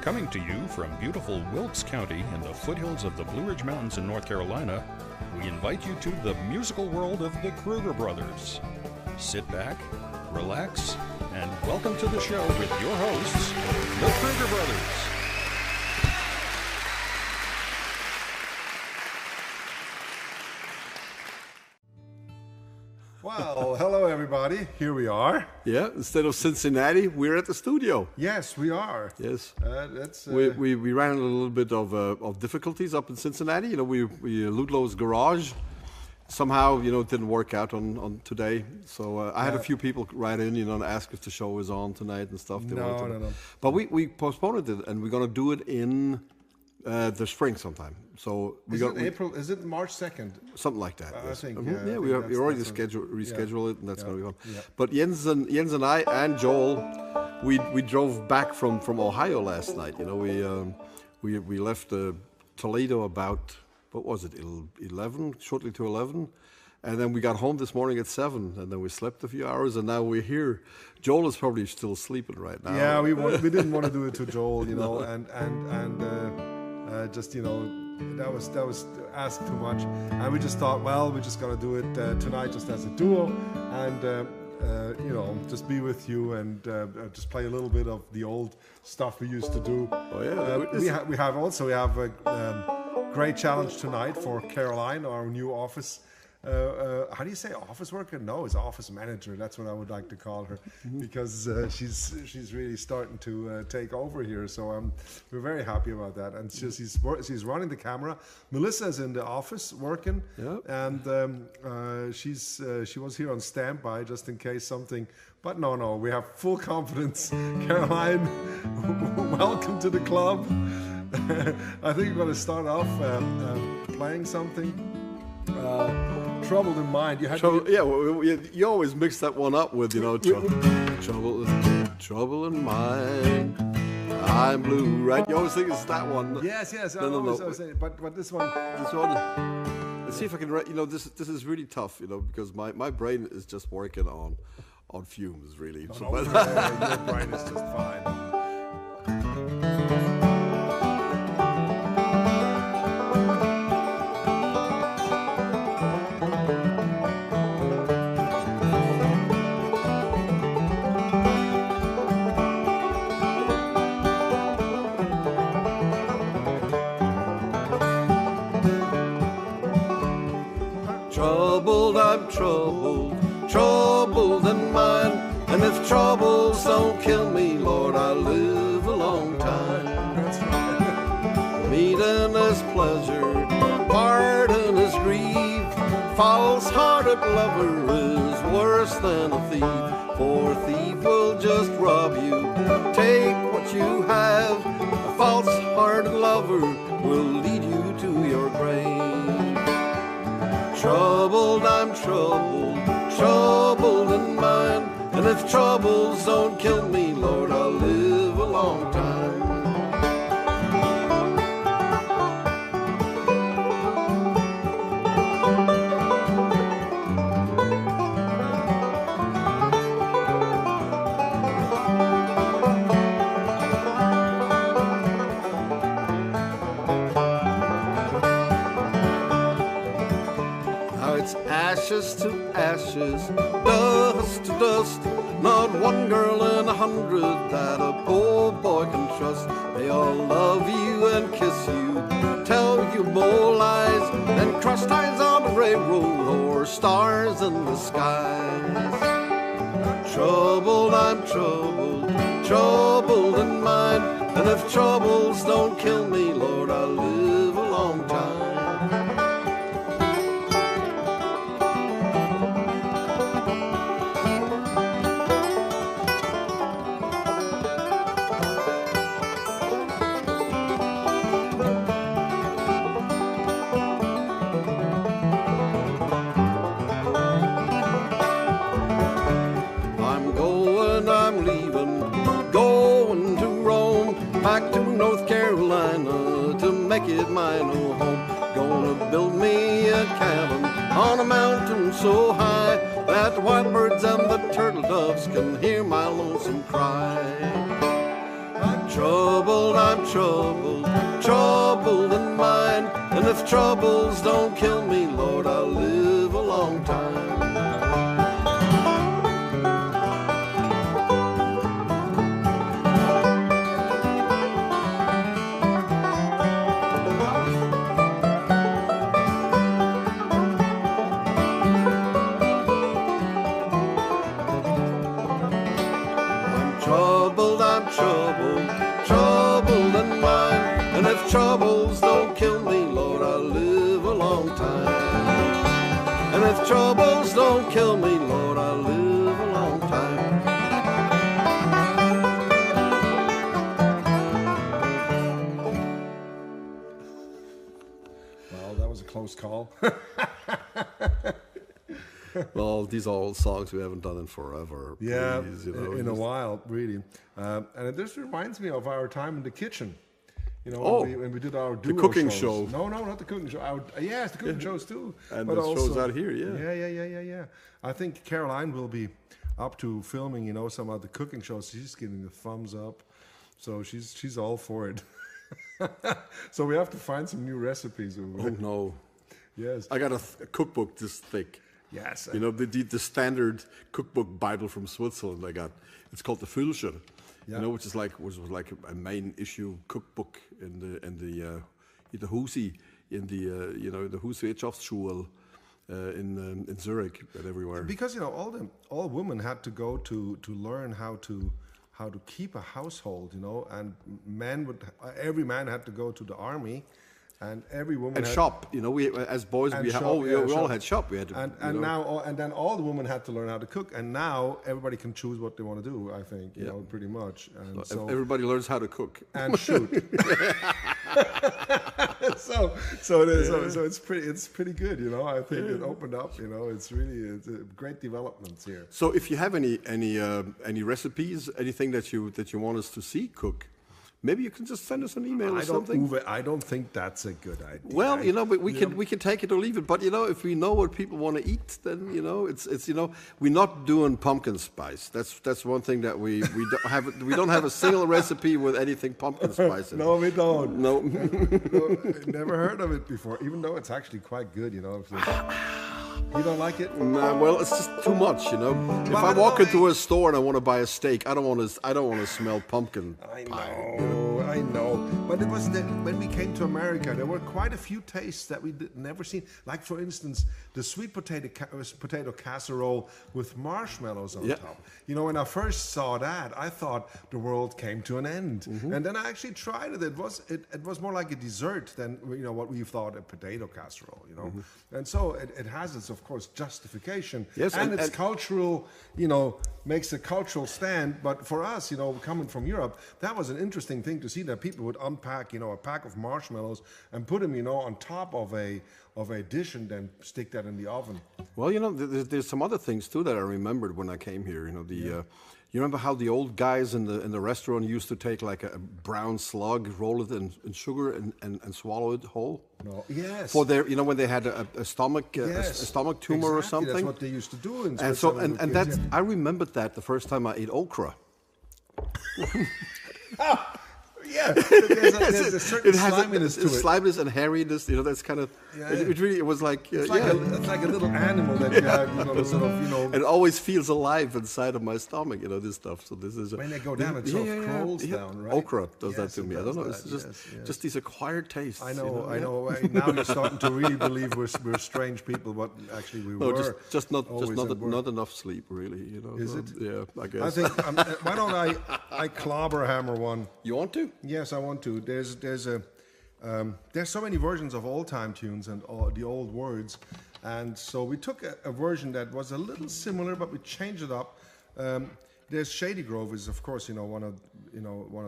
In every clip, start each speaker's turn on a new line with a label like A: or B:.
A: Coming to you from beautiful Wilkes County in the foothills of the Blue Ridge Mountains in North Carolina, we invite you to the musical world of the Kruger brothers. Sit back, relax, and welcome to the show with your hosts, the Kruger brothers.
B: Well, hello everybody. Here we are.
C: Yeah, instead of Cincinnati, we're at the studio.
B: Yes, we are.
C: Yes.
B: That's
C: We ran into a little bit of difficulties up in Cincinnati. You know, we Ludlow's garage somehow, you know, it didn't work out on today. So I had a few people write in, you know, and ask if the show is on tonight and stuff.
B: No.
C: But we postponed it, and we're going to do it in the spring sometime. So
B: April? Is it March 2nd?
C: Something like that.
B: I
C: yes.
B: think.
C: Mm-hmm.
B: Yeah,
C: we already reschedule it, and that's going to be fun.
B: Yeah.
C: But Jens and I and Joel, we drove back from Ohio last night. You know, we left Toledo about, what was it, 11, shortly to 11. And then we got home this morning at 7, and then we slept a few hours, and now we're here. Joel is probably still sleeping right now.
B: Yeah, we didn't want to do it to Joel, you know, and just, you know, that was asked too much, and we just thought, well, we just got to do it tonight just as a duo, and you know, just be with you and just play a little bit of the old stuff we used to do.
C: Oh yeah,
B: we have a great challenge tonight for Caroline, our new office. How do you say office worker? No, it's office manager. That's what I would like to call her, because she's really starting to take over here. So we're very happy about that. And she's running the camera. Melissa's in the office working, and she was here on standby just in case something. But no, we have full confidence. Caroline, welcome to the club. I think we're going to start off playing something. Troubled in Mind. You had
C: you always mix that one up with, you know, trouble in mind. I'm blue, right? You always think it's that one.
B: Yes.
C: No.
B: I was saying, but this one.
C: Let's see if I can. You know, this is really tough, you know, because my brain is just working on fumes, really.
B: Your brain is just fine.
C: I'm troubled in mind, and if troubles don't kill me, Lord, I'll live a long time.
B: That's right.
C: Meeting is pleasure, parting is grief. False-hearted lover is worse than a thief, for a thief will just rob you, take what you have. A false-hearted lover will lead you to your grave. I'm troubled in mind, and if troubles don't kill me, Lord, I'll live a long time. Ashes to ashes, dust to dust. Not one girl in 100 that a poor boy can trust. They all love you and kiss you, tell you more lies, and cross ties on the railroad or stars in the skies. I'm troubled in mind, and if troubles don't kill me, Lord, I'll live a long time. Back to North Carolina to make it my new home. Gonna build me a cabin on a mountain so high that the wild birds and the turtle doves can hear my lonesome cry. I'm troubled troubled in mind. And if troubles don't kill me, Lord, I'll live a long time. Troubled in mind. And if troubles don't kill me, Lord, I'll live a long time. And if troubles don't kill me, Lord, I'll live a long time.
B: Well, that was a close call.
C: Well, these are all songs we haven't done in forever.
B: Yeah,
C: Please, you know,
B: in a
C: just-
B: while, really. And this reminds me of our time in the kitchen. You know,
C: Oh,
B: when we did our duo
C: cooking
B: shows.
C: show.
B: No, not the cooking show. Yes, the cooking shows too.
C: And
B: but
C: the shows out here, yeah.
B: Yeah. I think Caroline will be up to filming, you know, some of the cooking shows. She's getting the thumbs up. So she's all for it. So we have to find some new recipes.
C: Oh, no.
B: Yes.
C: I got a cookbook this thick.
B: Yes.
C: You know, the standard cookbook Bible from Switzerland I got. It's called the Fülscher.
B: Yeah.
C: You know, which was like a main issue cookbook in the Husi, in the Hauswirtschaftsschule in Zurich and everywhere.
B: Because you know all women had to go to learn how to keep a household, you know, and every man had to go to the army, and every woman
C: And
B: had,
C: shop, you know, we as boys
B: and
C: we
B: shop,
C: all
B: shop.
C: had shop. We had to,
B: and now then all the women had to learn how to cook, and now everybody can choose what they want to do. I think you know pretty much, and so
C: everybody learns how to cook.
B: and shoot. so it's pretty good, you know. I think it opened up, you know. It's a great developments here.
C: So if you have any recipes, anything that you want us to see cook, maybe you can just send us an email or something.
B: I don't think that's a good idea.
C: Well, you know, but we can take it or leave it. But you know, if we know what people want to eat, then you know, it's you know, we're not doing pumpkin spice. That's one thing that we don't have. We don't have a single recipe with anything pumpkin spice in it.
B: No, we don't.
C: No.
B: Never heard of it before, even though it's actually quite good, you know. You don't like it?
C: Nah, well, it's just too much, you know. If I walk into a store and I want to buy a steak, I don't want to smell pumpkin pie.
B: I know. But it was when we came to America, there were quite a few tastes that we never seen. Like, for instance, the sweet potato casserole with marshmallows on top. You know, when I first saw that, I thought the world came to an end. Mm-hmm. And then I actually tried it. It was more like a dessert than, you know, what we thought a potato casserole, you know. Mm-hmm. And so it has its, of course, justification.
C: Yes,
B: and it's cultural, you know, makes a cultural stand. But for us, you know, coming from Europe, that was an interesting thing to see, that people would unpack, you know, a pack of marshmallows and put them, you know, on top of a dish and then stick that in the oven.
C: Well, you know, there's some other things too that I remembered when I came here. You know, you remember how the old guys in the restaurant used to take like a brown slug, roll it in sugar and swallow it whole?
B: No. Yes.
C: For their, you know, when they had a stomach a stomach tumor or something.
B: That's what they used to do in
C: and
B: Switzerland.
C: and that's I remembered that the first time I ate okra.
B: Yeah, there's a certain sliminess to it.
C: Sliminess and hairiness, you know, that's kind of, it was like,
B: it's like a little animal that you have, you know, sort of, you know.
C: It always feels alive inside of my stomach, you know, this stuff. So this is
B: when they go down, it sort of crawls down, right?
C: Okra does that to me. I don't know. It's just these acquired tastes.
B: I know.
C: You know?
B: I know. Now you're starting to really believe we're strange people, but actually we were.
C: Just not enough sleep, really. You know.
B: Is it?
C: Yeah, I guess.
B: I think. Why don't I clobber hammer one?
C: You want to?
B: Yes, I want to. There's so many versions of old time tunes and the old words, and so we took a version that was a little similar, but we changed it up. There's Shady Grove is, of course, one of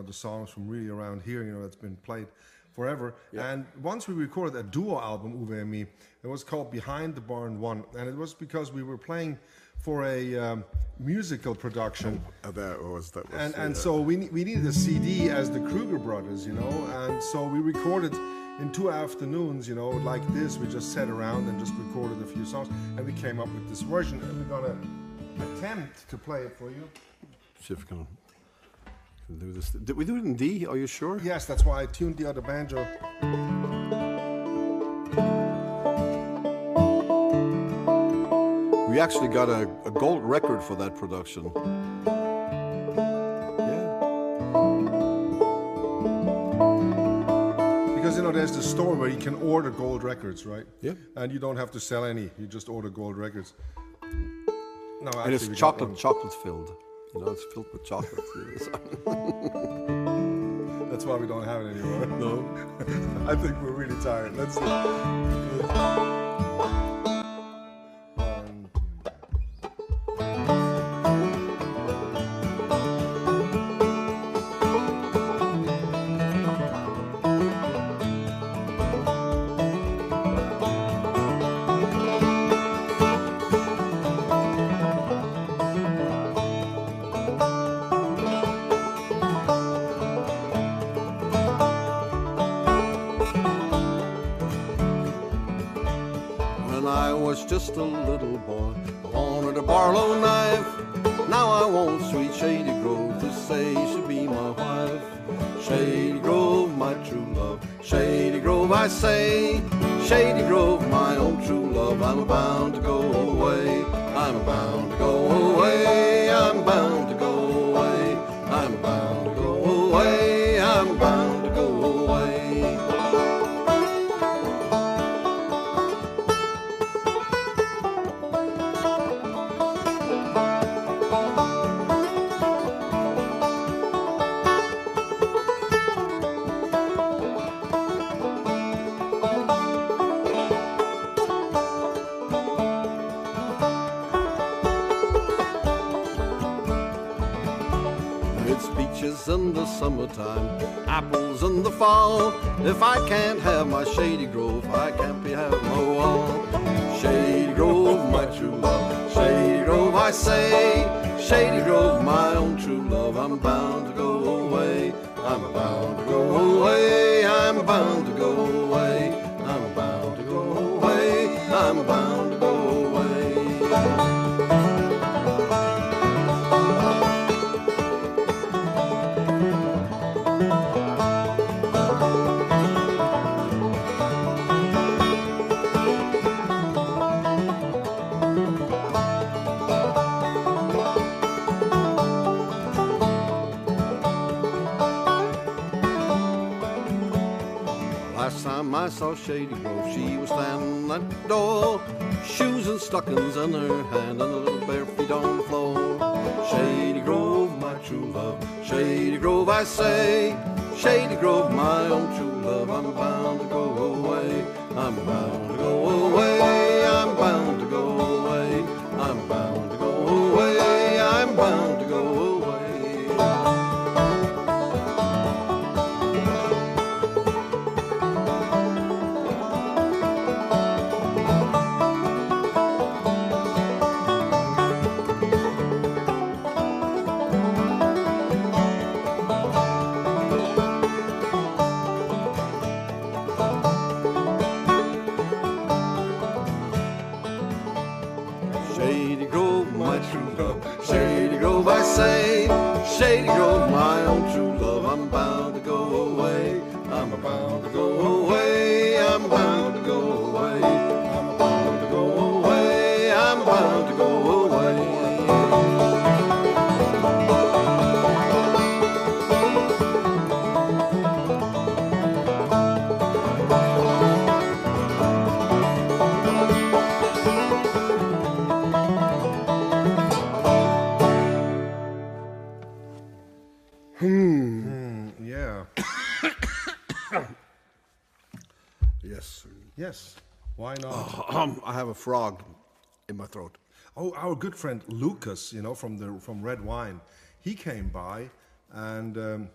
B: the songs from really around here, you know, that's been played forever. Yeah. And once we recorded a duo album, Uwe and me, it was called Behind the Barn 1, and it was because we were playing for a musical production. So we needed a CD as the Kruger brothers, you know, and so we recorded in 2 afternoons, you know, like this. We just sat around and just recorded a few songs, and we came up with this version, and we're gonna attempt to play it for you.
C: See if we can can do this. Did we do it in D? Are you sure?
B: Yes, that's why I tuned the other banjo.
C: We actually got a gold record for that production. Yeah.
B: Because, you know, there's the store where you can order gold records, right?
C: Yeah.
B: And you don't have to sell any. You just order gold records. No,
C: And it's
B: actually, we got
C: chocolate filled. You know, it's filled with chocolate.
B: one. That's why we don't have it anymore.
C: No.
B: I think we're really tired. Let's see.
C: Just a little boy, I wanted a Barlow knife. Now I want sweet Shady Grove to say she'll be my wife. Shady Grove, my true love. Shady Grove, I say. Shady Grove, my own true love. I'm bound to go away. I'm bound to go away. I'm bound to go away. I'm bound to go away. I'm bound to go away. In the summertime, apples in the fall. If I can't have my Shady Grove, I can't be having my wall. Shady Grove, my true love. Shady Grove, I say. Shady Grove, my own true love. I'm bound to go away. I'm bound to go away. I'm bound to go away. I'm bound to go away. I'm bound to go away. I saw Shady Grove, she was standing at the door, shoes and stockings in her hand and a little bare feet on the floor. Shady Grove, my true love. Shady Grove, I say. Shady Grove, my own true love. I'm bound to go away. I'm bound to go away. I'm bound to go away. I'm bound to go away. I'm bound to go away. Shady Grove, my own true love. I'm bound to go away. I'm bound to go away. I'm bound to go away. I'm bound to go away. I'm bound to go away.
B: Yeah.
C: Yes.
B: Yes. Why not?
C: I have a frog in my throat.
B: Oh, our good friend Lucas, you know, from Red Wine, he came by and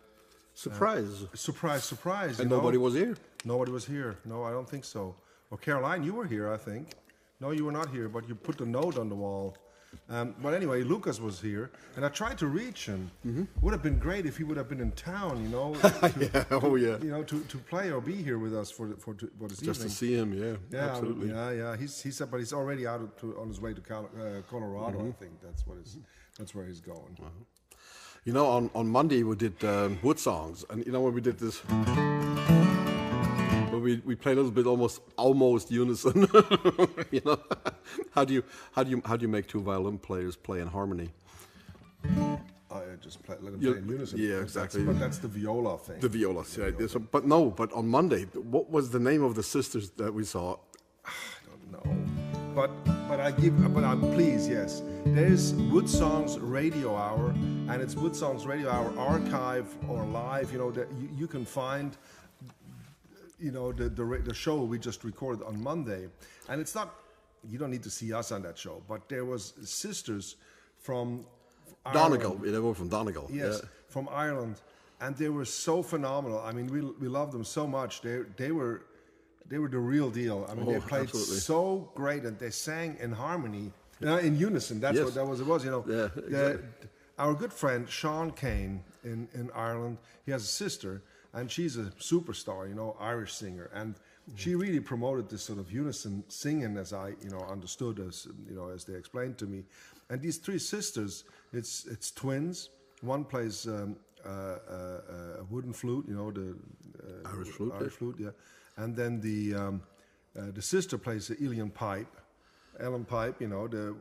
C: Surprise.
B: surprise.
C: And
B: you know?
C: nobody was here.
B: Nobody was here. No, I don't think so. Well, Caroline, you were here, I think. No, you were not here, but you put the note on the wall. But anyway, Lucas was here, and I tried to reach him. Would have been great if he would have been in town, you know.
C: Yeah. Oh, yeah.
B: You know, to play or be here with us for this
C: Just
B: evening.
C: to see him, yeah.
B: Yeah,
C: Absolutely.
B: yeah. He's but he's already on his way to Colorado. I think that's where he's going.
C: You know, on Monday we did wood songs, and you know when we did this, when we played a little bit almost unison. You know, how do you make two violin players play in harmony?
B: I just let them play in unison.
C: Yeah, exactly.
B: But that's the viola thing.
C: The viola, yeah. So, but on Monday, what was the name of the sisters that we saw?
B: I don't know. But I'm pleased, yes. There's Wood Songs Radio Hour, and it's Wood Songs Radio Hour archive or live. You know that you can find. You know the show we just recorded on Monday, and it's not. You don't need to see us on that show, but there was sisters from
C: Donegal. They were from Donegal.
B: Yes, from Ireland, and they were so phenomenal. I mean, we loved them so much. They were the real deal. I mean, they played so great, and they sang in harmony, in unison. That's what it was. You know, exactly. Our good friend Sean Kane in Ireland, he has a sister, and she's a superstar. You know, Irish singer, and she really promoted this sort of unison singing, as I understood, as they explained to me. And these three sisters, it's twins. One plays a wooden flute, you know, the
C: Irish flute,
B: yeah. And then the sister plays the Ellen pipe, you know, the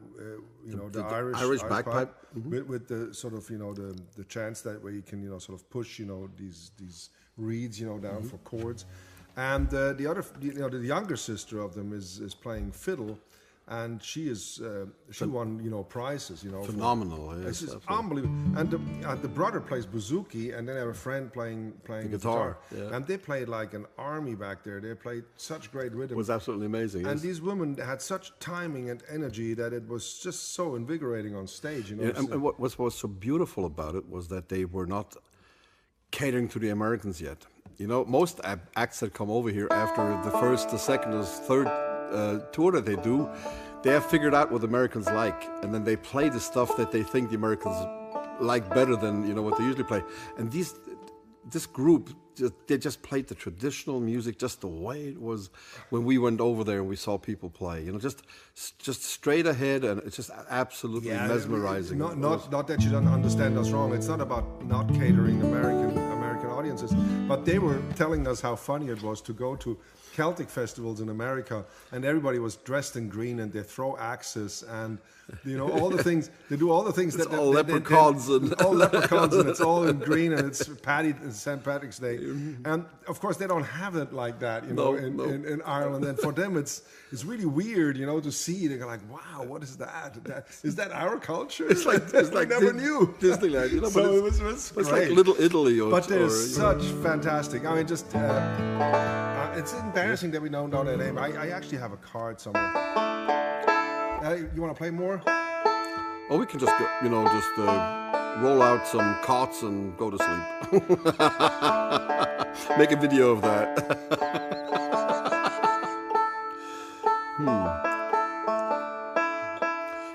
B: Irish bagpipe, with the sort of the chants that where you can sort of push these reeds down for chords. And the other, the younger sister of them is playing fiddle, and she won prizes.
C: Phenomenal.
B: It's just unbelievable. And the brother plays bouzouki, and then I have a friend playing guitar.
C: Yeah.
B: And they played like an army back there. They played such great rhythm.
C: It was absolutely amazing.
B: And these women had such timing and energy that it was just so invigorating on stage.
C: And what was so beautiful about it was that they were not catering to the Americans yet. You know, most acts that come over here after the first, the second, or third tour that they do, they have figured out what Americans like, and then they play the stuff that they think the Americans like better than what they usually play. And this group, they just played the traditional music just the way it was when we went over there and we saw people play. Just straight ahead, and it's just absolutely mesmerizing.
B: Not that you don't understand us wrong. It's not about not catering American audiences, but they were telling us how funny it was to go to Celtic festivals in America, and everybody was dressed in green, and they throw axes, and all the things they do, all the things
C: it's all leprechauns and
B: all leprechauns, and it's all in green, and it's St. Patrick's Day, and of course they don't have it like that, in Ireland, and for them it's really weird, to see. They go like, wow, what is that? Is that our culture? It's like never knew
C: Disneyland,
B: so it was
C: it's like Little Italy,
B: but there's such fantastic. I mean, just it's embarrassing that we don't know their name. I actually have a card somewhere. You want to play more?
C: Oh, we can just go, roll out some cots and go to sleep. Make a video of that.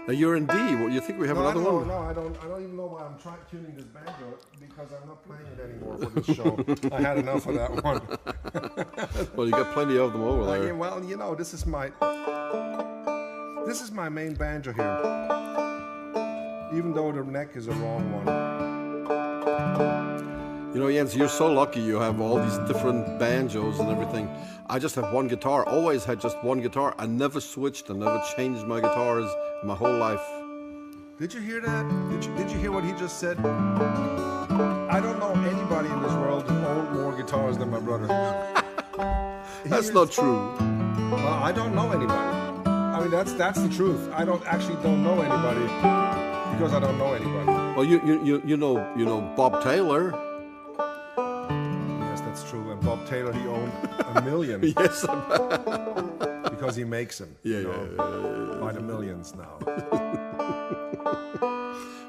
C: Now you're in D. What, you think we have another one?
B: No, I don't even know why I'm tuning this banjo, because I'm not playing it anymore for this show. I had enough of that one.
C: Well, you got plenty of them over there.
B: Yeah, well, this is my main banjo here, even though the neck is a wrong one.
C: Jens, you're so lucky you have all these different banjos and everything. I just have one guitar, always had just one guitar. I never switched and never changed my guitars my whole life.
B: Did you hear that? Did you hear what he just said? I don't know anybody in this world who owns more guitars than my brother.
C: That's not true.
B: Well, I don't know anybody. I mean, that's the truth. I don't know anybody because I don't know anybody.
C: Well, you know Bob Taylor.
B: Yes, that's true. And Bob Taylor, he owned 1 million.
C: Yes.
B: Because he makes them.
C: Yeah.
B: By the millions now.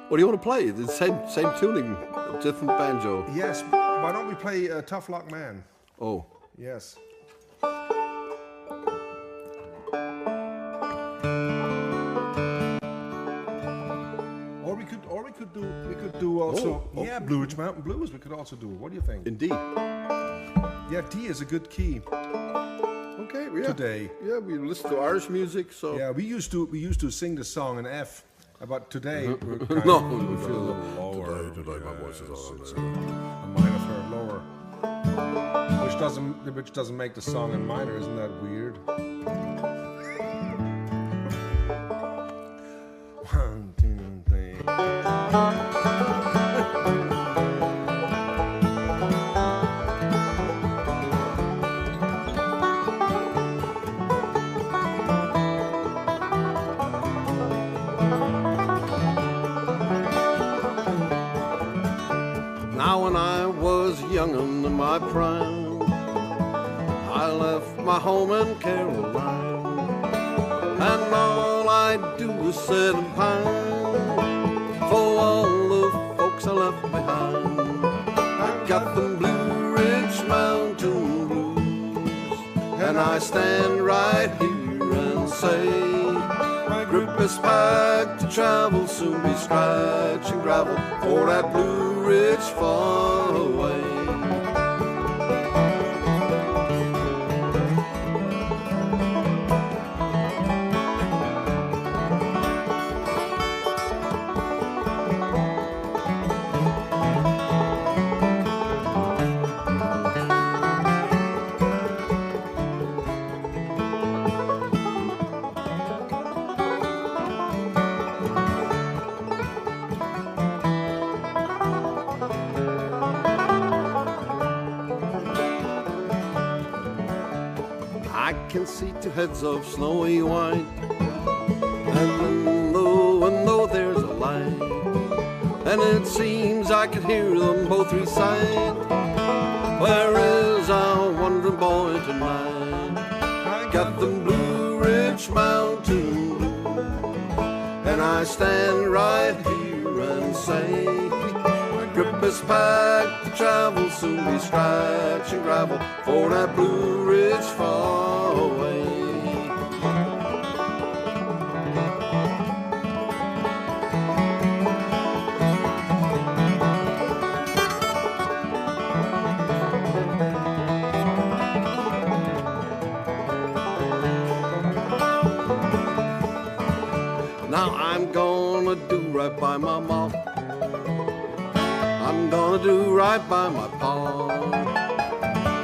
C: What do you want to play? The same tuning, different banjo.
B: Yes. Why don't we play Tough Luck Man?
C: Oh.
B: Yes. We could do also Blue Ridge Mountain Blues. We could also do. What do you think?
C: In D.
B: Yeah, D is a good key.
C: Okay, yeah.
B: Today.
C: Yeah, we listen to Irish music, so.
B: Yeah, we used to sing the song in F, but today we feel a little lower.
C: today my voice is all
B: it's a minor third lower, which doesn't make the song in minor. Isn't that weird? 1, 2, 3.
C: Now when I was young and in my prime, I left my home in Caroline, and all I do is sit and pine for all the folks I left behind. I got them Blue Ridge Mountain blues, and I stand right here and say, my grip is packed to travel, soon be scratching gravel for that Blue Ridge far away. I can see two heads of snowy white, and in the window there's a light, and it seems I could hear them both recite, where is our wandering boy tonight? I got them Blue Ridge Mountain blues, and I stand right here and say, my grip is packed to travel, soon be scratching gravel for that Blue Ridge far away. Now I'm gonna do right by my mom, I'm gonna do right by my pa,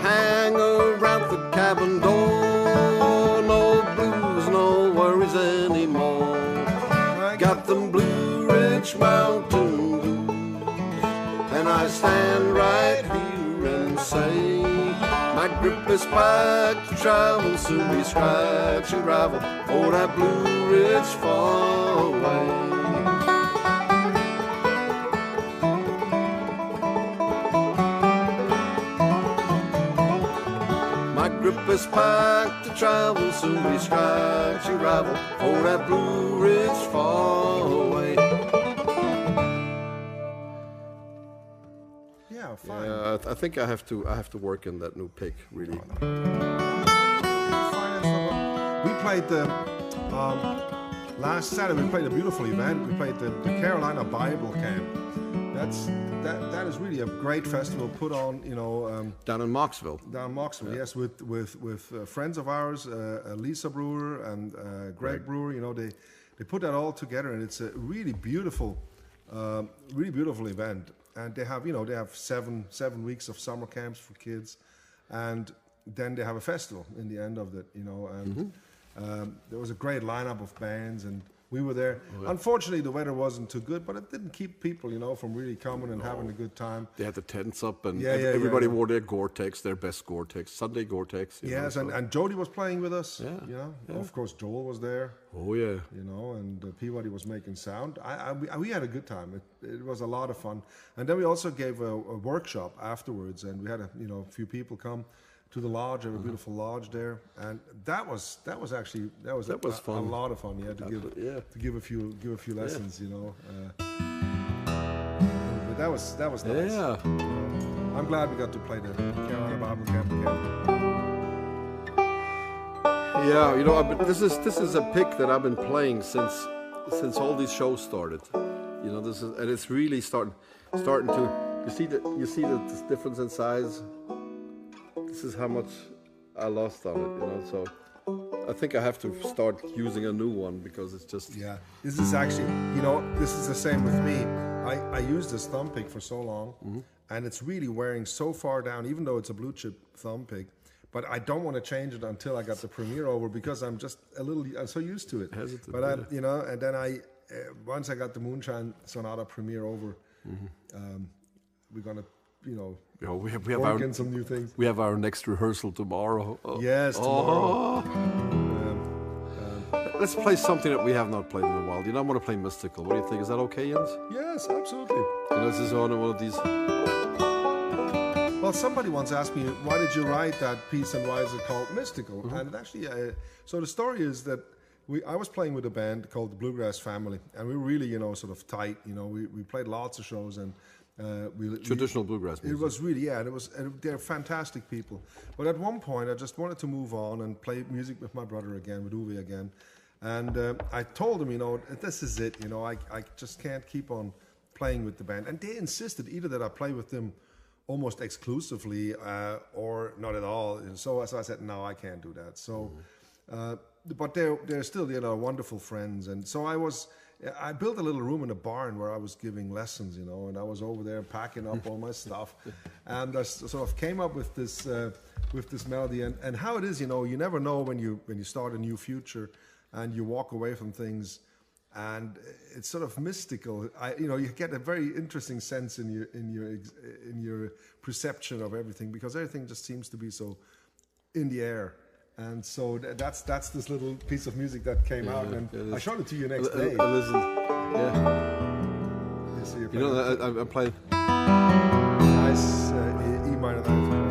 C: hang around the cabin door, no blues, no worries anymore. Got them Blue Ridge Mountain blues, and I stand right here and say, my grip is packed to travel, soon be scratching gravel for that Blue Ridge far away. My grip is packed to travel, soon be scratching gravel for that Blue Ridge far away.
B: Yeah, fine.
C: Yeah, I think I have to work in that new pick really.
B: We played the last Saturday. We played a beautiful event. We played the Carolina Bible Camp. That is really a great festival put on,
C: Down in Marksville.
B: down in Moxville, yes, with friends of ours, Lisa Brewer and Greg Brewer. They put that all together, and it's a really beautiful event. And they have 7 weeks of summer camps for kids, and then they have a festival in the end of it, and there was a great lineup of bands, and we were there. Oh, yeah. Unfortunately, the weather wasn't too good, but it didn't keep people, from really coming and having a good time.
C: They had the tents up, and everybody wore their Gore-Tex, their best Gore-Tex, Sunday Gore-Tex.
B: Yes, and Jody was playing with us. Yeah. Of course, Joel was there.
C: Oh yeah.
B: And Peabody was making sound. We had a good time. It was a lot of fun. And then we also gave a workshop afterwards, and we had a few people come to the lodge. We have a beautiful lodge there, and that was fun. A lot of fun. To give a few lessons. But that was nice.
C: Yeah.
B: I'm glad we got to play the Carolina Bible Camp again.
C: Yeah, this is a pick that I've been playing since all these shows started. And it's really starting to. You see the difference in size. This is how much I lost on it, So I think I have to start using a new one because it's just.
B: Yeah, this is actually, this is the same with me. I used this thumb pick for so long, and it's really wearing so far down, even though it's a blue chip thumb pick. But I don't want to change it until I got the Premiere over, because I'm just I'm so used to it.
C: Hesitant,
B: but and then once I got the Moonshine Sonata Premiere over, we're gonna,
C: we have
B: work in some new things.
C: We have our next rehearsal tomorrow. Oh.
B: Yes, tomorrow.
C: Let's play something that we have not played in a while. I want to play Mystical. What do you think? Is that okay, Jens?
B: Yes, absolutely.
C: This is one of these.
B: Well, somebody once asked me, why did you write that piece and why is it called Mystical? And it actually, so the story is that I was playing with a band called the Bluegrass Family, and we were really, sort of tight. We played lots of shows, and
C: Traditional bluegrass music.
B: It was really, they're fantastic people. But at one point, I just wanted to move on and play music with my brother again, with Uwe again. And I told him, this is it. I just can't keep on playing with the band. And they insisted either that I play with them almost exclusively or not at all. So I said, no, I can't do that. So, but they're still, wonderful friends. And so I built a little room in a barn where I was giving lessons, and I was over there packing up all my stuff. And I sort of came up with this melody. And how it is, you never know when you start a new future and you walk away from things, and it's sort of mystical. You get a very interesting sense in your perception of everything, because everything just seems to be so in the air. And so that's this little piece of music that came out, and I showed it to you next day.
C: I listened. Yeah. I'm playing.
B: Nice E minor 9.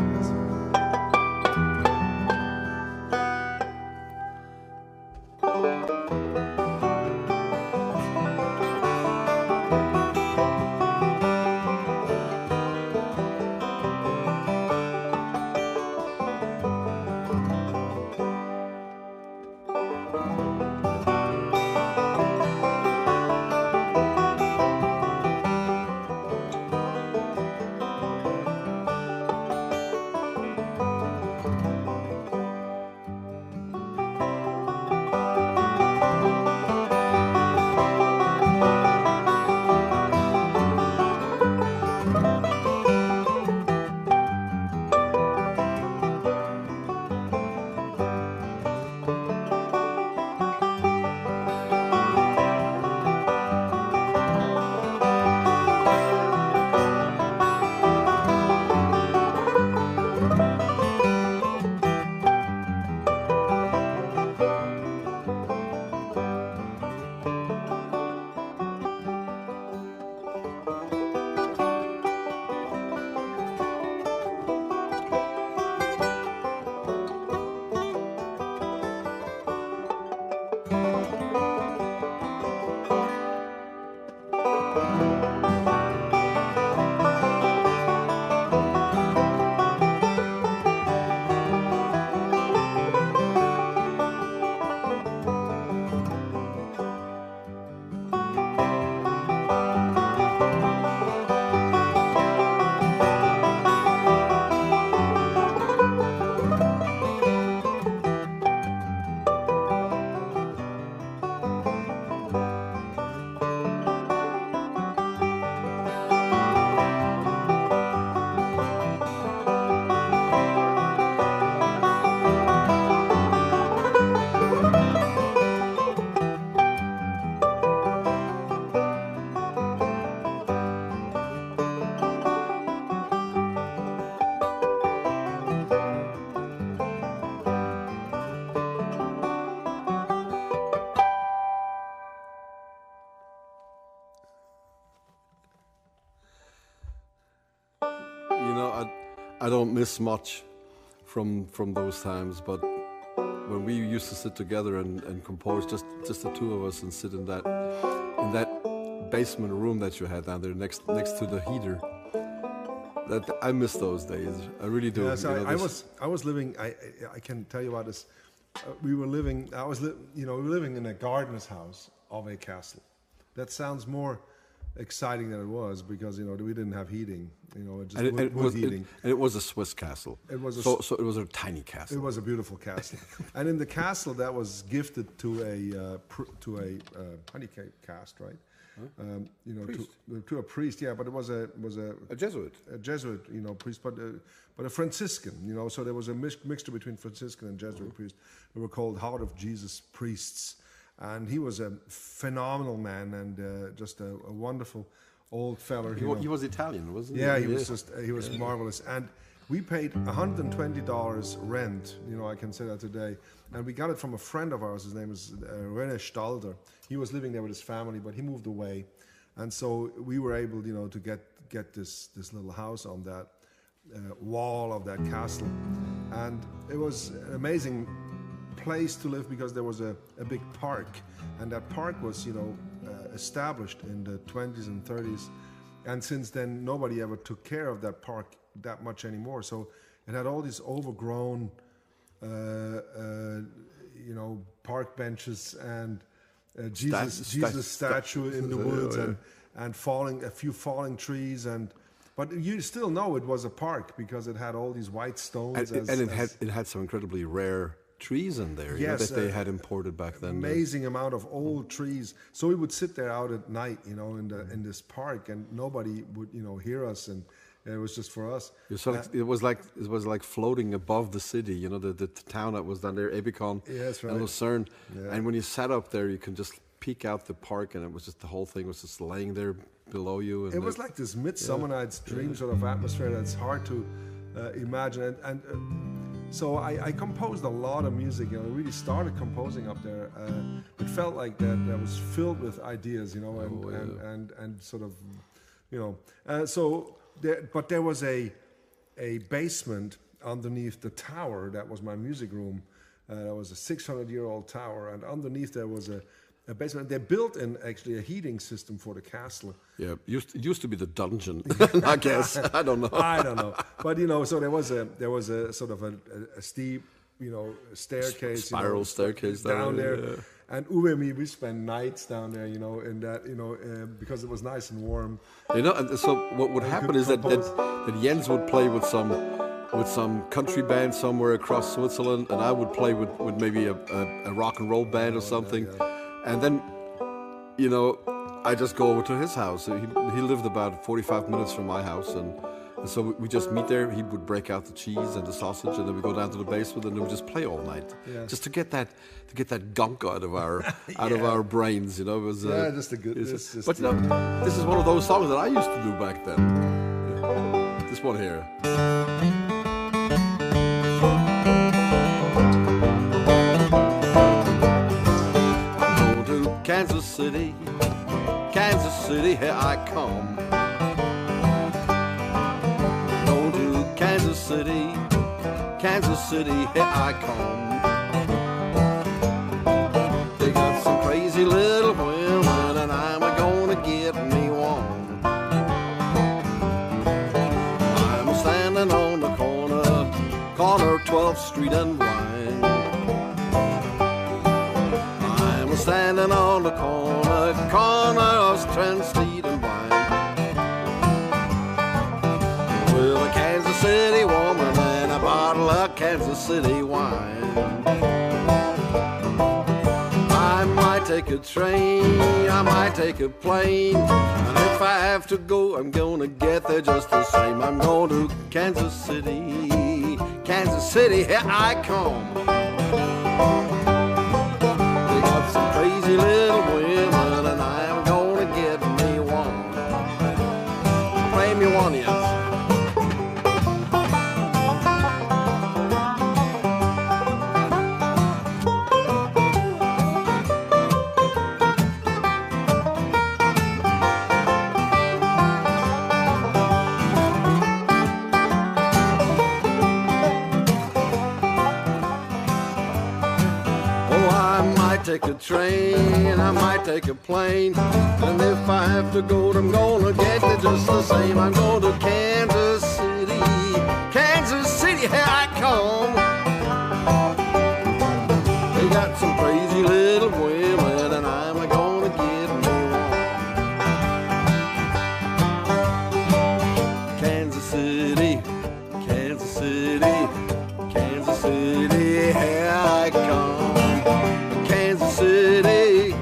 C: I don't miss much from those times, but when we used to sit together and compose, just the two of us, and sit in that basement room that you had down there next to the heater, that I miss those days. I really do.
B: Yes, I was living. I can tell you about this. We were living. we were living in a gardener's house of a castle. That sounds more exciting than it was, because we didn't have heating. It was heating.
C: And it was a Swiss castle.
B: It was
C: so it was a tiny castle.
B: It was a beautiful castle, and in the castle that was gifted to a honey cake cast, right? to a priest. Yeah, but it was a
C: Jesuit.
B: A Jesuit, priest, but a Franciscan. So there was a mixture between Franciscan and Jesuit priest. They were called Heart of Jesus priests, and he was a phenomenal man and just a wonderful old feller.
C: He was Italian, wasn't he?
B: Yeah, he was marvelous. And we paid $120 rent, I can say that today. And we got it from a friend of ours. His name is René Stalder. He was living there with his family, but he moved away. And so we were able, to get this little house on that wall of that castle. And it was an amazing place to live because there was a big park. And that park was, established in the 20s and 30s. And since then, nobody ever took care of that park that much anymore. So it had all these overgrown, park benches and Jesus statue in the woods and a few falling trees but you still know it was a park because it had all these white stones.
C: It had some incredibly rare trees in there,
B: yes,
C: that they had imported back then.
B: Amazing amount of old trees. So we would sit there out at night, in this park, and nobody would, hear us, and it was just for us.
C: It was like floating above the city, the town that was down there, Ebikon,
B: yes, right.
C: and Lucerne.
B: Yeah.
C: And when you sat up there, you can just peek out the park, and it was just the whole thing was just laying there below you. And
B: it was like this Midsummer Night's Dream sort of atmosphere that's hard to imagine. And so I composed a lot of music. I really started composing up there. It felt like that was filled with ideas, and sort of, but there was a basement underneath the tower that was my music room. That was a 600-year-old tower, and underneath there was a basement. They built in actually a heating system for the castle.
C: Yeah, it used to be the dungeon, I guess. I don't know.
B: I don't know, but so there was a sort of a steep, staircase,
C: spiral staircase
B: down there.
C: Yeah.
B: And Uwe and me, we spent nights down there, in that, because it was nice and warm.
C: And so what would happen is that Jens would play with some country band somewhere across Switzerland, and I would play with maybe a rock and roll band or something.
B: Yeah.
C: And then, I just go over to his house. He lived about 45 minutes from my house, and so we just meet there. He would break out the cheese and the sausage, and then we go down to the basement, and then we just play all night, just to get that gunk out of our brains. It was
B: just a good.
C: This is one of those songs that I used to do back then. Yeah. This one here. Kansas City, here I come. Going to Kansas City, here I come. They got some crazy little women, and I'm gonna get me one. I'm standing on the corner 12th Street and Vine. I'm standing on the corner of Strand Street and Vine, with a Kansas City woman and a bottle of Kansas City wine. I might take a train, I might take a plane, and if I have to go, I'm gonna get there just the same. I'm going to Kansas City, here I come. Some crazy little women, and I'm gonna get me one. Play me one, yes. Take a train, I might take a plane, and if I have to go, I'm gonna get there just the same. I'm going to Kansas City, here I come. They got some crazy little women, and I'm gonna get me one. Kansas City, here I come. Kansas City,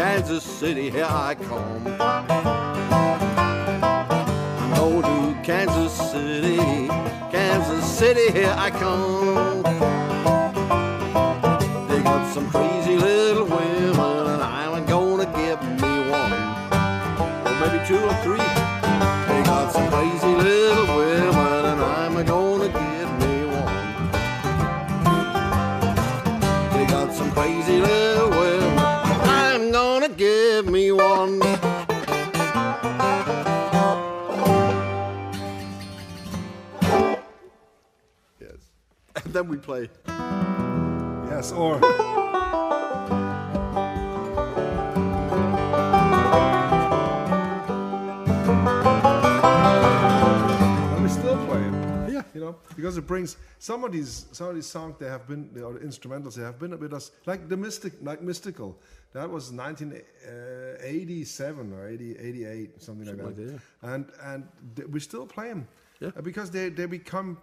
C: Kansas City, here I come. I'm going to Kansas City, here I come. They got some crazy little women, and I'm gonna give me one, or maybe two or three. They got some crazy little women, and I'm gonna give me one. They got some crazy little women, I'm gonna give me one. Yes. And then we play.
B: Yes, or and we still play it.
C: Yeah.
B: You know, because it brings some of these songs. They have been, the instrumentals. They have been with us, like mystical. That was 1987 or 88, something like that.
C: Yeah.
B: And we still play them.
C: Yeah.
B: Because they became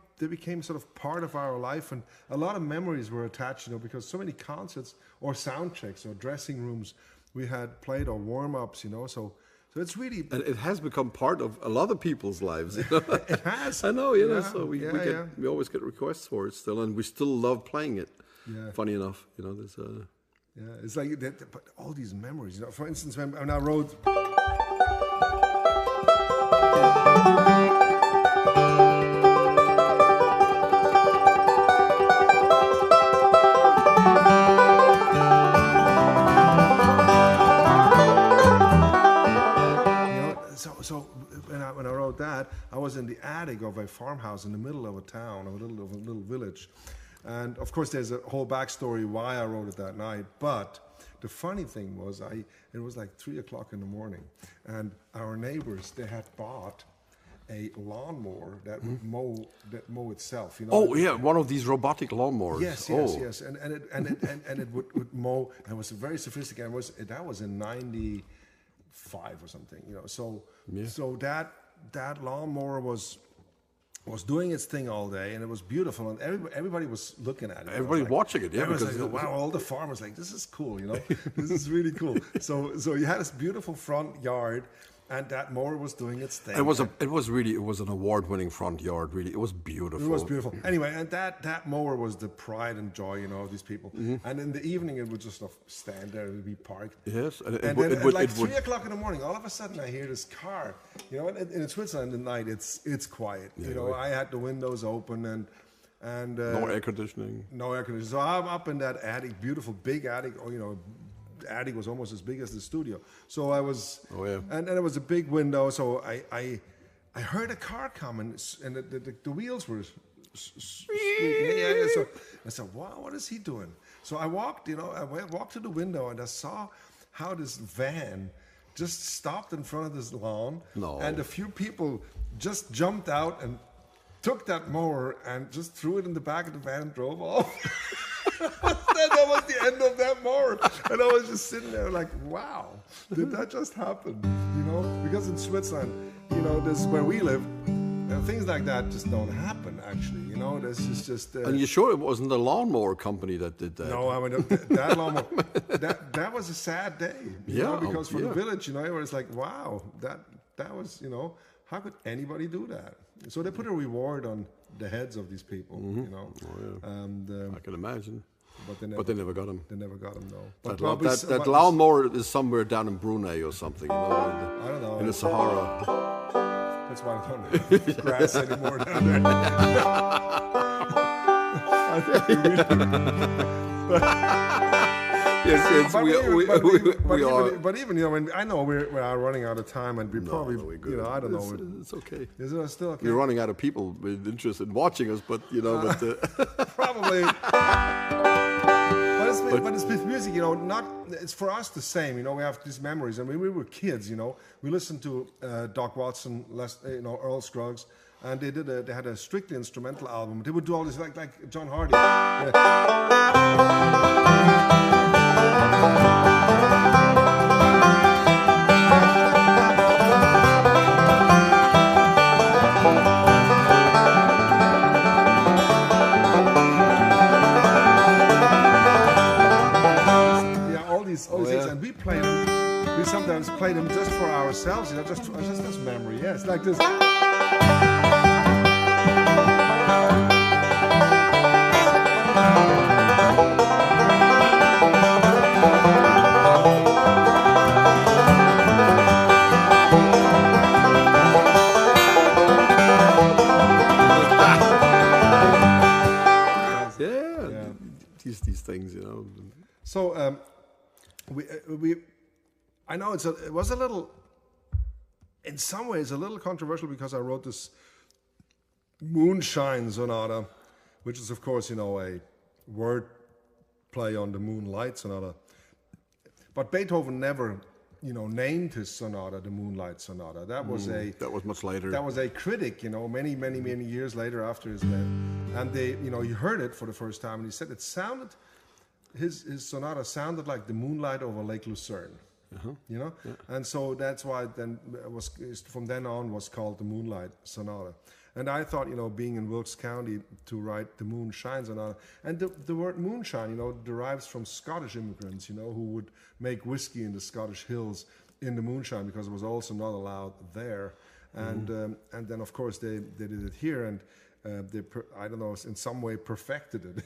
B: sort of part of our life, and a lot of memories were attached, you know, because so many concerts or sound checks or dressing rooms we had played, or warm-ups, you know, so it's really...
C: And it has become part of a lot of people's lives, you know.
B: It has.
C: I know, you know,
B: Yeah,
C: so we always get requests for it still, and we still love playing it.
B: Yeah.
C: Funny enough, you know, there's
B: Yeah, it's like but all these memories, you know. For instance, when I wrote... So when I wrote that, I was in the attic of a farmhouse in the middle of a town, of a little village, and of course there's a whole backstory why I wrote it that night. But the funny thing was, it was like 3 o'clock in the morning, and our neighbors, they had bought a lawnmower that would mow itself. You know.
C: Oh yeah, one of these robotic lawnmowers.
B: Yes, and it would mow. And it was very sophisticated. That was in '95 or something, you know. So that lawnmower was doing its thing all day, and it was beautiful, and everybody was looking at it.
C: Everybody watching it, yeah.
B: Everybody was like, wow, all the farmers like, this is cool, you know. This is really cool. So you had this beautiful front yard. And that mower was doing its thing.
C: It was an award-winning front yard. Really, it was beautiful.
B: It was beautiful. Anyway, and that mower was the pride and joy, you know, of these people. Mm-hmm. And in the evening, it would just stand there and be parked.
C: Yes,
B: and then at 3 o'clock in the morning, all of a sudden, I hear this car. You know, in Switzerland at night, it's quiet. Yeah, you know, I had the windows open and
C: no air conditioning.
B: No air conditioning. So I'm up in that attic, beautiful big attic. Oh, you know. The attic was almost as big as the studio, so I was, and it was a big window. So I heard a car coming, and the wheels were squeaking. So I said, "Wow, what is he doing?" So I walked to the window, and I saw how this van just stopped in front of this lawn, and a few people just jumped out and took that mower and just threw it in the back of the van and drove off. That was the end of that mower, and I was just sitting there like, "Wow, did that just happen?" You know, because in Switzerland, you know, this is where we live, things like that just don't happen. Actually, you know, this is just.
C: And you sure it wasn't the lawnmower company that did that?
B: No, I mean that lawnmower. that was a sad day. You know, because for the village, you know, it was like, "Wow, that was, you know, how could anybody do that?" So they put a reward on the heads of these people, you know. And
C: I can imagine.
B: But they never got him. They never got him, no. But
C: that lawnmower is somewhere down in Brunei or something, you know,
B: I don't know.
C: In the Sahara.
B: That's why I don't have grass anymore down there. I think
C: yes, we are.
B: But even, you know, I know we are running out of time, and we probably, you know, I don't know.
C: It's okay.
B: Is it still okay?
C: We're running out of people with interest in watching us, but you know,
B: probably. But it's with music, you know. It's for us the same, you know. We have these memories, and when we were kids, you know, we listened to Doc Watson, Earl Scruggs, and they had a strictly instrumental album. They would do all this like John Hardy. All these things, and we played them. we sometimes play them just for ourselves, you know, just as memory. Yeah, it's like this.
C: These things, you know.
B: So I know it was a little, in some ways, a little controversial because I wrote this Moonshine Sonata, which is, of course, you know, a word play on the Moonlight Sonata. But Beethoven never, you know, named his sonata the Moonlight Sonata. That was
C: much later.
B: That was a critic, you know, many years later after his death, and he heard it for the first time, and he said it sounded, his sonata sounded like the moonlight over Lake Lucerne. You know, and so that's why then from then on was called the Moonlight Sonata. And I thought, you know, being in Wilkes County, to write the Moonshine Sonata, and the word moonshine, you know, derives from Scottish immigrants, you know, who would make whiskey in the Scottish hills in the moonshine because it was also not allowed there. And then of course they did it here, and I don't know, in some way perfected it,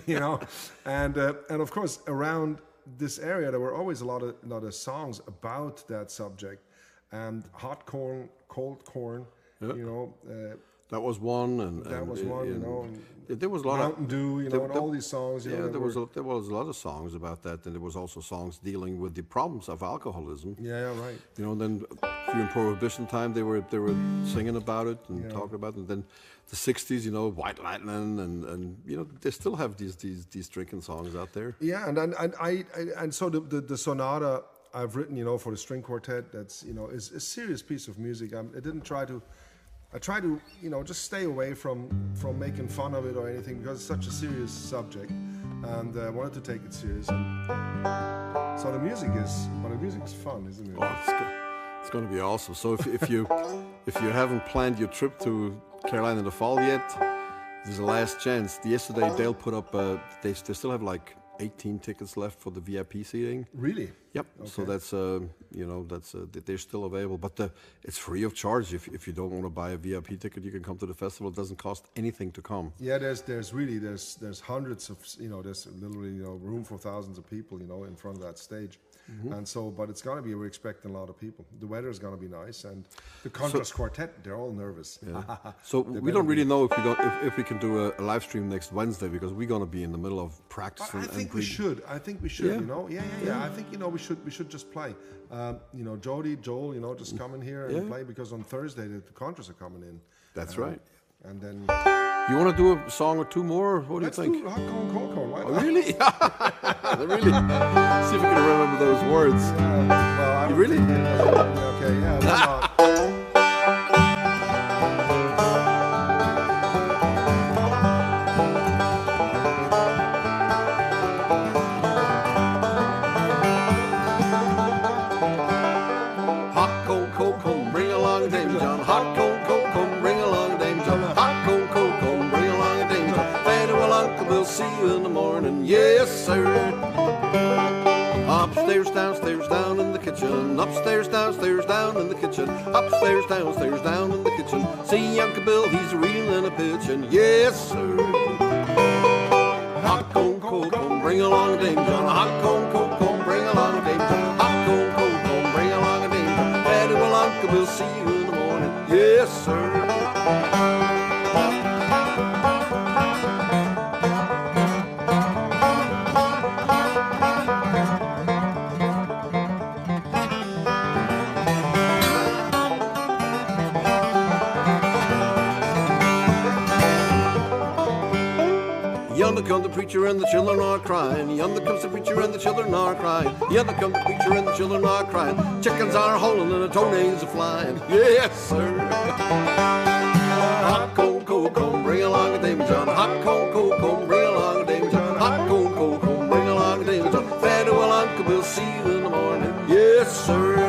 B: you know, and of course around this area there were always a lot of songs about that subject, and hot corn, cold corn, you know.
C: That was one, and
B: that was one, you know.
C: There was a lot
B: Mountain Dew, you know, and all these songs. You know,
C: there was a lot of songs about that, and there was also songs dealing with the problems of alcoholism.
B: Yeah, right.
C: You know, and then during Prohibition time, they were singing about it and talking about it. And then the '60s, you know, White Lightning, and you know, they still have these drinking songs out there.
B: Yeah, and so the sonata I've written, you know, for the string quartet, that's, you know, is a serious piece of music. I try to, you know, just stay away from making fun of it or anything, because it's such a serious subject, and I wanted to take it serious. And so the music is fun, isn't it?
C: Oh, it's going to be awesome. So if you haven't planned your trip to Carolina in the fall yet, there's a last chance. Yesterday Dale put up. They still have like 18 tickets left for the VIP seating.
B: Really?
C: Yep. Okay. So that's you know, that's they're still available, but it's free of charge. If you don't want to buy a VIP ticket, you can come to the festival. It doesn't cost anything to come.
B: Yeah, there's hundreds of, you know, there's literally, you know, room for thousands of people, you know, in front of that stage. And so, but it's going to be, we're expecting a lot of people. The weather is going to be nice, and the contrast quartet, they're all nervous.
C: Yeah. So we don't really know if we can do a live stream next Wednesday, because we're going to be in the middle of practice.
B: I think we should. You know, yeah. I think, you know, we should just play. You know, Joel, you know, just come in here and play, because on Thursday the contras are coming in.
C: That's right.
B: And then
C: you want to do a song or two more? What do you think?
B: Let's do Hot Corn, Cold Corn. Why not?
C: Oh, really? Really? See if we can remember those words.
B: Well,
C: you really?
B: Okay, yeah. Why not?
C: Hot, cold, cold, cold, bring along Dame John. Hot, cold, cold, cold, bring along Dame John. Hot, cold, cold, cold, bring along Dame John. Fatty, well, Uncle, we'll see you in the morning. Yes, sir. Upstairs, downstairs, down in the kitchen. Upstairs, downstairs, down in the kitchen. Upstairs, downstairs, down in the kitchen. See Uncle Bill, he's reeling and a pitching. Yes, sir. Hot, cold, cold, cold, bring along Dame John. Hot, cold, cold, cold, bring along Dame John. Hot, cold, cold, cold, bring along a Dame John. Fatty, well, Uncle, we'll see you in the morning. Yes, sir. Yonder comes the preacher and the children are crying. Yonder comes the preacher and the children are crying. Yonder comes the preacher and the children are crying. Chickens are howling and the toenails are flying. Yes, sir. Hot, cold, cold, cold, bring along a Dame John. Hot, cold, cold, cold, bring along a Dame John. Hot, cold, cold, cold, bring along a Dame John. Fatty, well, Uncle, we'll see you in the morning. Yes, sir.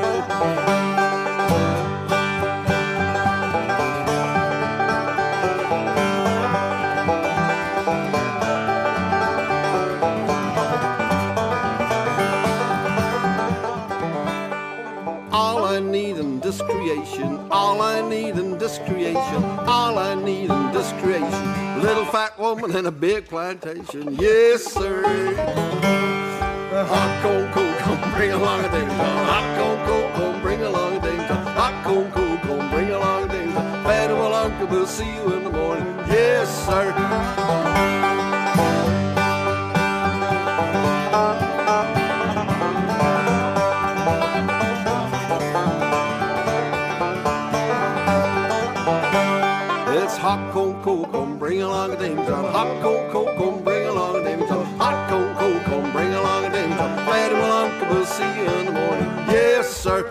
C: woman and a big plantation. Yes, sir. Hot cocoa, come bring along a ding dong. Hot cocoa, come bring along a ding dong. Hot cocoa, come bring along a ding dong. Fat well, uncle, we'll see you in the morning. Yes, sir. It's hot cocoa, come bring along a ding dong. Hot cocoa, come bring along a ding dong. Hot cocoa, come bring along a ding dong. Fat well, uncle, we'll see you in the morning. Yes, sir.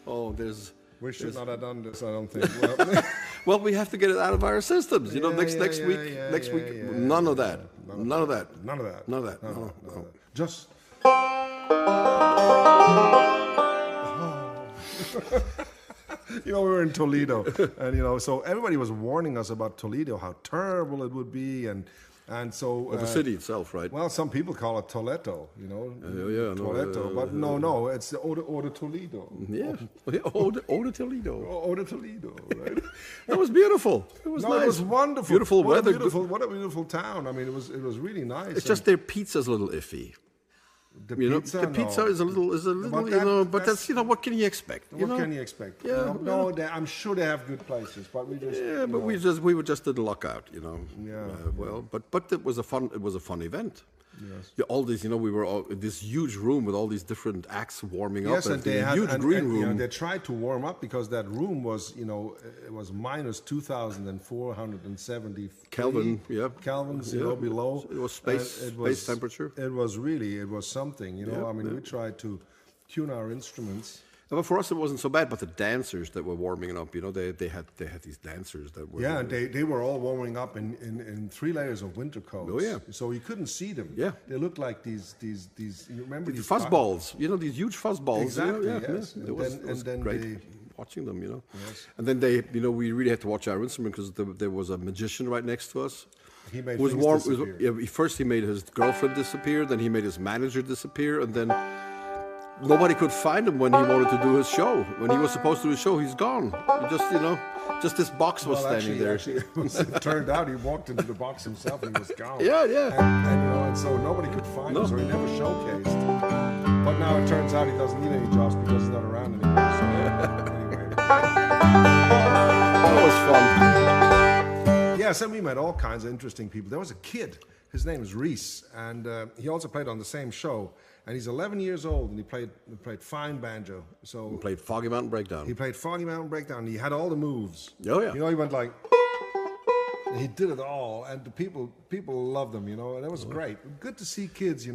C: Oh, there's.
B: We should not have done this, I don't think. Well,
C: Well, we have to get it out of our systems. You know, next week, none of that. None of that.
B: None of that.
C: None of that.
B: None of
C: No,
B: that.
C: no.
B: Just. We were in Toledo, and so everybody was warning us about Toledo, how terrible it would be, and so.
C: Well, the city itself, right?
B: Well, some people call it Toledo, Toledo, but no, it's the Eau de Toledo.
C: Yeah, Eau de Toledo.
B: Eau de Toledo, right?
C: It was beautiful. It was nice.
B: It was wonderful.
C: Beautiful weather.
B: What a beautiful town. I mean, it was really nice.
C: It's just their pizza's a little iffy.
B: The
C: The pizza is a little, but that's what can you expect?
B: What can you expect?
C: Yeah,
B: I'm sure they have good places, but we just
C: we didn't luck out,
B: Yeah.
C: But it was a fun event.
B: Yes.
C: Yeah, all these, we were all in this huge room with all these different acts warming up.
B: Yes, and they had
C: huge green room.
B: they tried to warm up because that room was, it was minus 2,470
C: Kelvin, yeah.
B: Kelvins,
C: Yeah.
B: below.
C: It was space temperature.
B: It was something, we tried to tune our instruments.
C: But for us, it wasn't so bad. But the dancers that were warming up, they had these dancers that were.
B: Yeah, and they were all warming up in 3 layers of winter coats.
C: Oh, yeah.
B: So you couldn't see them.
C: Yeah.
B: They looked like these. You remember these
C: fuzzballs? These huge fuzzballs.
B: Exactly.
C: Yes.
B: And
C: It was
B: then
C: great watching them.
B: Yes.
C: And then we really had to watch our instrument because there was a magician right next to us.
B: He made
C: It was
B: things
C: warm.
B: disappear.
C: First, he made his girlfriend disappear. Then he made his manager disappear, and then. Nobody could find him when he wanted to do his show. When he was supposed to do his show, he's gone. He just this box was standing there.
B: Actually, it turned out he walked into the box himself and he was gone.
C: Yeah.
B: And so nobody could find him, so he never showcased. But now it turns out he doesn't need any jobs because he's not around anymore. So anyway.
C: That was fun.
B: Yes, and we met all kinds of interesting people. There was a kid. His name is Reese, and he also played on the same show. And he's 11 years old, and he played fine banjo. So
C: He played Foggy Mountain Breakdown.
B: he played Foggy Mountain Breakdown. And he had all the moves.
C: Oh, yeah.
B: He went like. He did it all, and the people loved him. And it was great. Good to see kids.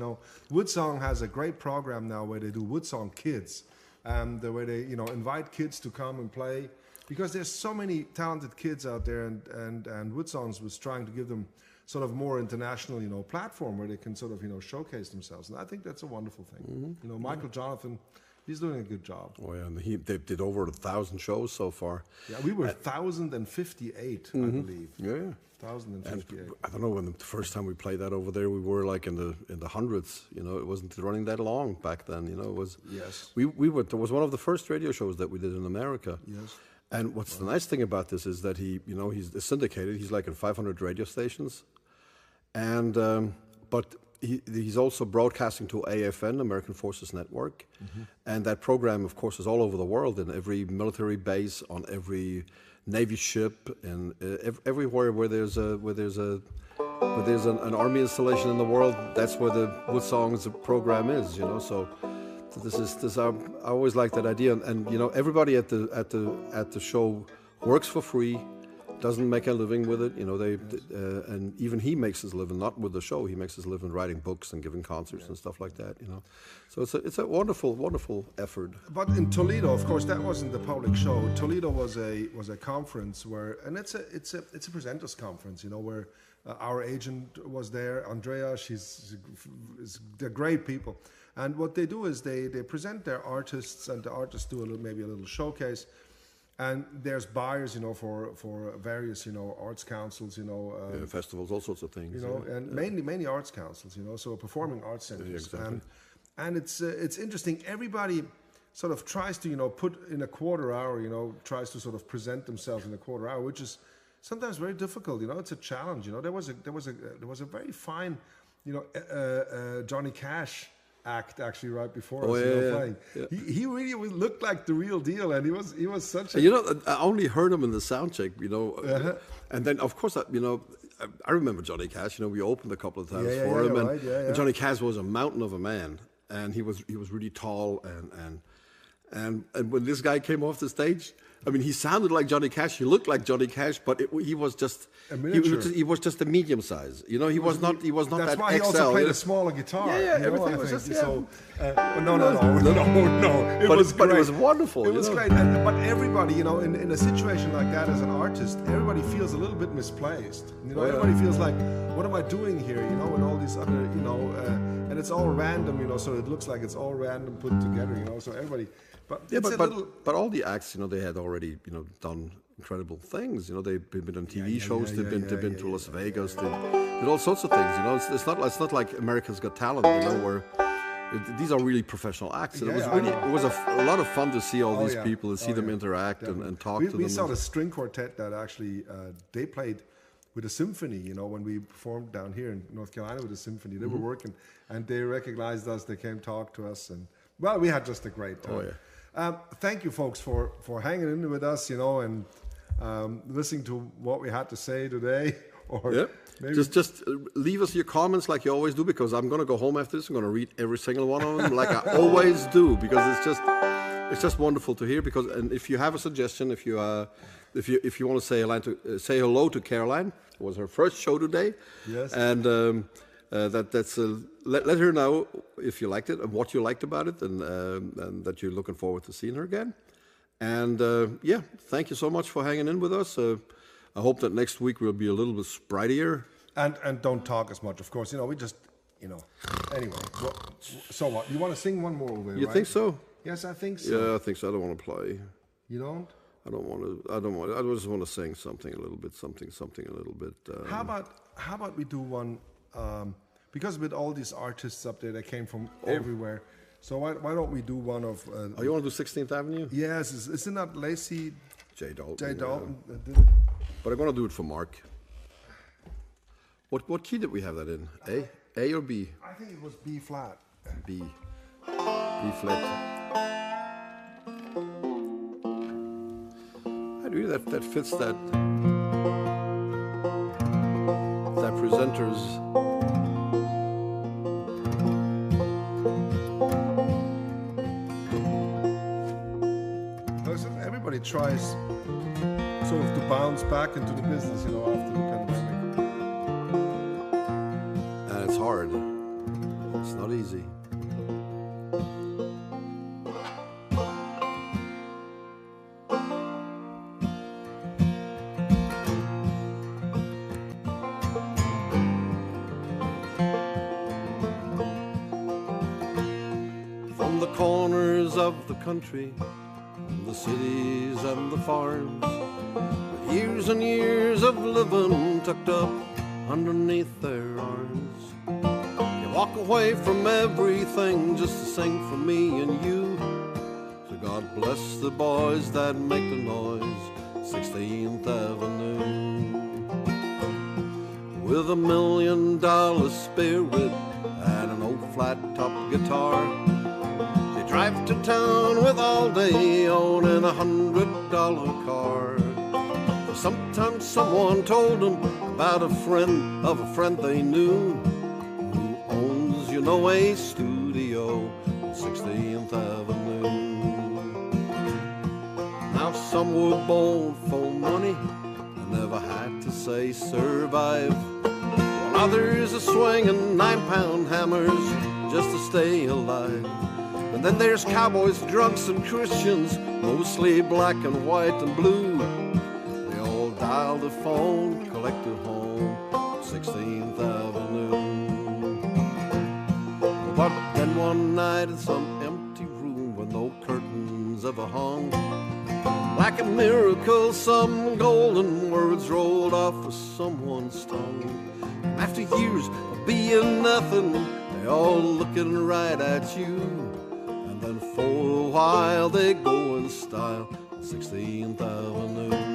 B: Woodsong has a great program now where they do Woodsong Kids, where they invite kids to come and play, because there's so many talented kids out there, and Woodsongs was trying to give them sort of more international, platform where they can sort of, showcase themselves. And I think that's a wonderful thing. Michael Jonathan, he's doing a good job.
C: Oh, yeah, and they did over 1,000 shows so far.
B: Yeah, we were 1,058, I believe.
C: Yeah.
B: 1,058.
C: And I don't know, when the first time we played that over there, we were like in the hundreds. It wasn't running that long back then. It was.
B: Yes.
C: We were. There was one of the first radio shows that we did in America.
B: Yes.
C: And what's the nice thing about this is that he's syndicated. He's like in 500 radio stations, and but he's also broadcasting to AFN, American Forces Network, and that program, of course, is all over the world, in every military base, on every Navy ship, and everywhere where there's an army installation in the world. That's where the Woodsongs program is. So this I always like that idea, and everybody at the show works for free, doesn't make a living with it. And even he makes his living not with the show. He makes his living writing books and giving concerts and stuff like that. So it's a wonderful effort.
B: But in Toledo, of course, that wasn't the public show. Toledo was a conference where, and it's a presenters conference. Where our agent was there, Andrea. They're great people. And what they do is they present their artists, and the artists do maybe a little showcase. And there's buyers, for various, arts councils,
C: festivals, all sorts of things.
B: And mainly arts councils, so performing arts centers.
C: Yeah, exactly.
B: And it's interesting. Everybody, sort of tries to, put in a quarter hour, tries to sort of present themselves in a quarter hour, which is sometimes very difficult. It's a challenge. There was a very fine, Johnny Cash act actually right before us playing. Yeah. He really looked like the real deal, and he was such a...
C: I only heard him in the sound check, and then of course, I remember Johnny Cash. We opened a couple of times for him, and Johnny Cash was a mountain of a man, and he was really tall, and when this guy came off the stage, I mean, he sounded like Johnny Cash. He looked like Johnny Cash, but he was just
B: a miniature.
C: He was just a medium size. He was not
B: that's
C: that
B: That's why he
C: XL.
B: also played a smaller guitar.
C: Everything was just
B: so. No. It was great.
C: But it was wonderful.
B: It was great. But everybody, in a situation like that as an artist, everybody feels a little bit misplaced. Everybody feels like, what am I doing here? And all these other, and it's all random. So it looks like it's all random put together. So everybody.
C: But all the acts, they had already, done incredible things. They've been on TV shows. They've been to Las Vegas. They did all sorts of things. It's not like America's Got Talent, where these are really professional acts. And it was a lot of fun to see all these people and see them interact and talk to them.
B: We saw the string quartet that actually they played with a symphony. When we performed down here in North Carolina with a symphony, they were working and they recognized us. They came talk to us, and we had just a great time. Thank you, folks, for hanging in with us, and listening to what we had to say today. Or maybe
C: just leave us your comments like you always do, because I'm going to go home after this. I'm going to read every single one of them like I always do, because it's just wonderful to hear. And if you have a suggestion, if you want to say hello to Caroline, it was her first show today.
B: Yes.
C: And let her know if you liked it and what you liked about it, and that you're looking forward to seeing her again. And thank you so much for hanging in with us. I hope that next week we'll be a little bit sprightener.
B: And don't talk as much, of course. We just, Anyway, so what? You want to sing one more, Uwe,
C: You think so?
B: Yes, I think so.
C: Yeah, I think so. I don't want to play.
B: You don't?
C: I don't want to. I just want to sing something a little bit. Something a little bit.
B: How about we do one? Because with all these artists up there, they came from everywhere. So why don't we do one of...
C: you want to do 16th Avenue?
B: Yes. Isn't that Lacey...
C: J. Dalton.
B: J. Dalton.
C: But I'm going to do it for Mark. What key did we have that in? A or B?
B: I think it was B flat.
C: B flat. I do that fits that presenter's...
B: Everybody tries sort of to bounce back into the business, after the pandemic.
C: And it's hard. It's not easy. From the corners of the country, the cities and the farms, with years and years of living tucked up underneath their arms. You walk away from everything just to sing for me and you. So God bless the boys that make the noise, 16th Avenue. With $1 million spirit and an old flat top guitar, drive to town with all day on in $100 car. Sometimes someone told them about a friend of a friend they knew, who owns, a studio on 16th Avenue. Now some were born for money and never had to say survive, while others are swinging 9-pound hammers just to stay alive. And then there's cowboys, drunks, and Christians, mostly black and white and blue. They all dial the phone, collect a home, 16th Avenue. But then one night in some empty room where no curtains ever hung, like a miracle, some golden words rolled off of someone's tongue. And after years of being nothing, they all looking right at you. then for a while they go in style on 16th Avenue.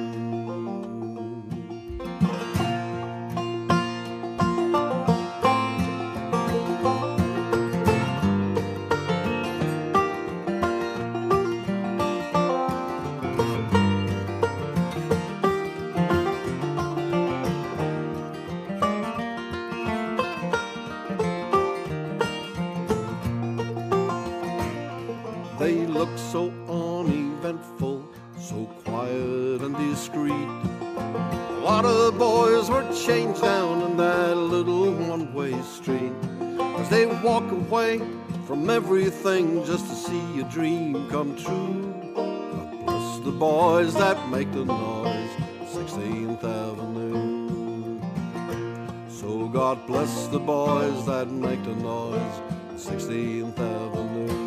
C: They look so uneventful, so quiet and discreet. A lot of boys were changed down in that little one-way street, as they walk away from everything just to see a dream come true. God bless the boys that make the noise, 16th Avenue. So God bless the boys that make the noise, 16th Avenue.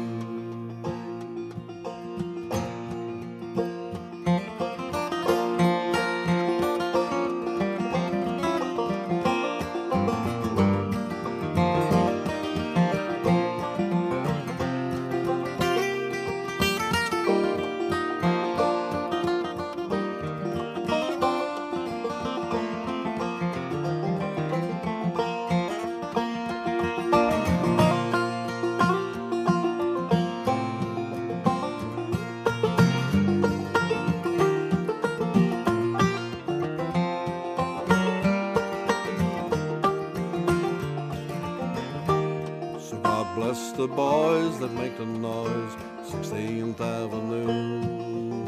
C: Bless the boys that make the noise, 16th Avenue.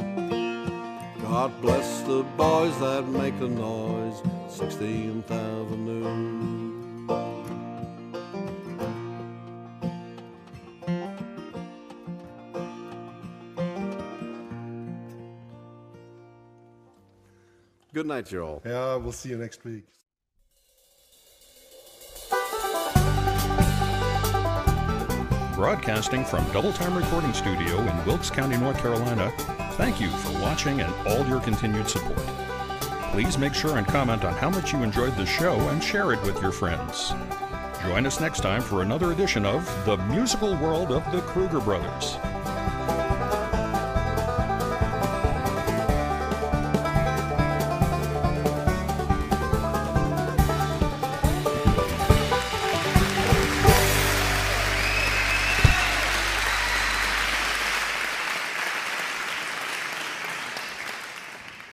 C: God bless the boys that make the noise, 16th Avenue. Good night, you all.
B: Yeah, we'll see you next week.
A: Broadcasting from Double Time Recording Studio in Wilkes County, North Carolina, thank you for watching and all your continued support. Please make sure and comment on how much you enjoyed the show and share it with your friends. Join us next time for another edition of The Musical World of the Kruger Brothers.